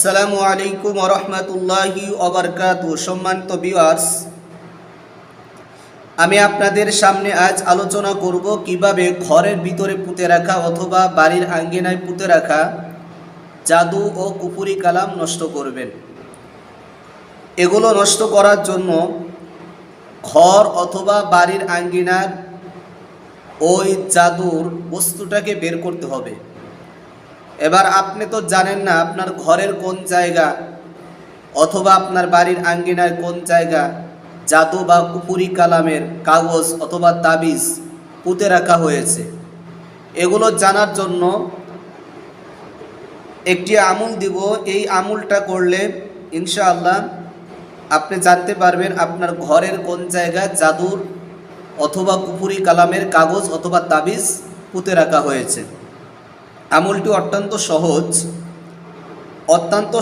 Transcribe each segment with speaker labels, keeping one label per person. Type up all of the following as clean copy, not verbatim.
Speaker 1: আসসালামু আলাইকুম ওয়া রাহমাতুল্লাহি ওয়া বারাকাতুহু। সম্মানিত ভিউয়ার্স, আমি আপনাদের সামনে আজ আলোচনা করব কিভাবে ঘরের ভিতরে পুঁতে রাখা অথবা বাড়ির আঙ্গিনায় পুঁতে রাখা জাদু ও কুফরি কালাম নষ্ট করবেন। এগুলো নষ্ট করার জন্য ঘর অথবা বাড়ির আঙ্গিনার ওই জাদুর বস্তুটাকে বের করতে হবে। এবার আপনি তো জানেন না আপনার ঘরের কোন জায়গা অথবা আপনার বাড়ির আঙ্গিনায় কোন জায়গা জাদু বা কুফরি কালামের কাগজ অথবা তাবিজ পুঁতে রাখা হয়েছে। এগুলো জানার জন্য একটি আমল দিব। এই আমলটা করলে ইনশাআল্লাহ আপনি জানতে পারবেন আপনার ঘরের কোন জায়গা জাদুর অথবা কুফরি কালামের কাগজ অথবা তাবিজ পুঁতে রাখা হয়েছে। আমলটি অত্যন্ত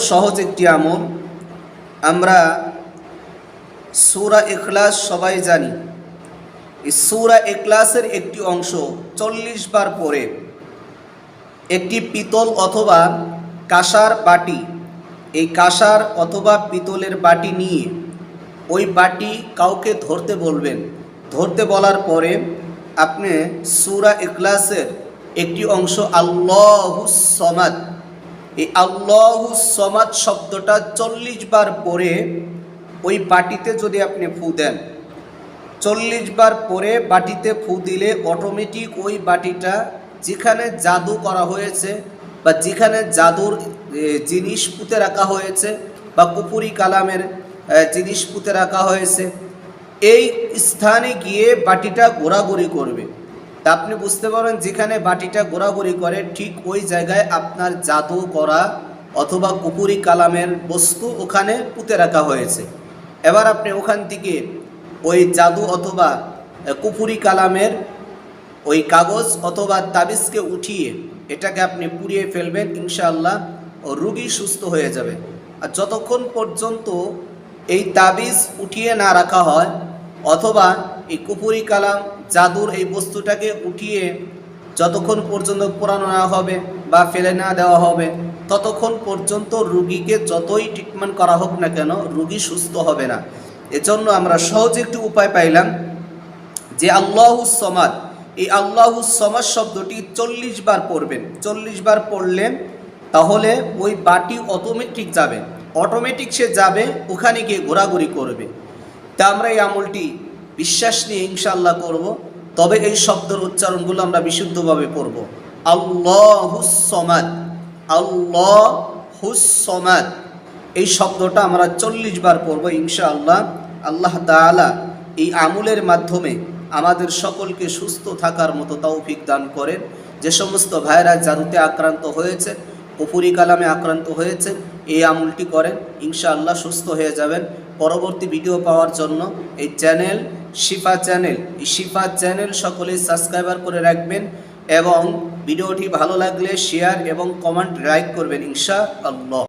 Speaker 1: সহজ একটি আমল। আমরা সূরা ইখলাস সবাই জানি। এই সূরা ইখলাসের একটি অংশ 40 বার পরে একটি পিতল অথবা কাঁসার বাটি, এই কাঁসার অথবা পিতলের বাটি নিয়ে ওই বাটি কাউকে ধরতে বলবেন। ধরতে বলার পরে আপনি সূরা ইখলাসের একটি অংশ আল্লাহুস সমাদ, এই আল্লাহুস সমাদ শব্দটা 40 বার পরে ওই বাটিতে যদি আপনি ফু দেন, 40 বার পরে বাটিতে ফু দিলে অটোমেটিক ওই বাটিটা যেখানে জাদু করা হয়েছে বা যেখানে জাদুর জিনিস পুঁতে রাখা হয়েছে বা কুফরি কালামের জিনিস পুঁতে রাখা হয়েছে, এই স্থানে গিয়ে বাটিটা ঘোরাঘুরি করবে। তা আপনি বুঝতে পারবেন যেখানে বাটিটা ঘোরাঘুরি করে ঠিক ওই জায়গায় আপনার জাদু করা অথবা কুফরি কালামের বস্তু ওখানে পুঁতে রাখা হয়েছে। এবার আপনি ওখান থেকে ওই জাদু অথবা কুফরি কালামের ওই কাগজ অথবা তাবিজকে উঠিয়ে এটাকে আপনি পুড়িয়ে ফেলবেন। ইনশাআল্লাহ রোগী সুস্থ হয়ে যাবে। আর যতক্ষণ পর্যন্ত এই তাবিজ উঠিয়ে না রাখা হয় অথবা এই কুফরি কালাম জাদুর এই বস্তুটাকে উঠিয়ে যতক্ষণ পর্যন্ত পোড়ানো না হবে বা ফেলে না দেওয়া হবে, ততক্ষণ পর্যন্ত রোগীকে যতই ট্রিটমেন্ট করা হোক না কেন রোগী সুস্থ হবে না। এজন্য আমরা সহজ একটি উপায় পাইলাম যে আল্লাহুস সমাদ, এই আল্লাহুস সমাদ শব্দটি 40 বার পড়বেন। 40 বার পড়লে তাহলে ওই বাটি অটোমেটিক সে যাবে, ওখানে গিয়ে ঘোরাঘুরি করবে। তা আমরা এই আমলটি বিশ্বাস নিয়ে ইনশাআল্লাহ করব। তবে এই শব্দের উচ্চারণগুলো আমরা বিশুদ্ধভাবে পড়ব। আল্লাহুস সমাদ, আল্লাহুস সমাদ, এই শব্দটা আমরা 40 বার পড়ব ইনশাআল্লাহ। আল্লাহ তাআলা এই আমলের মাধ্যমে আমাদের সকলকে সুস্থ থাকার মতো তৌফিক দান করেন। যে সমস্ত ভাইরা জাদুতে আক্রান্ত হয়েছে, কুফরি কালামে আক্রান্ত হয়েছে, এই আমলটি করেন, ইনশাআল্লাহ সুস্থ হয়ে যাবেন। পরবর্তী ভিডিও পাওয়ার জন্য এই চ্যানেল শিফা চ্যানেল সকলেই সাবস্ক্রাইবার করে রাখবেন এবং ভিডিওটি ভালো লাগলে শেয়ার এবং কমেন্ট লাইক করবেন ইনশাআল্লাহ।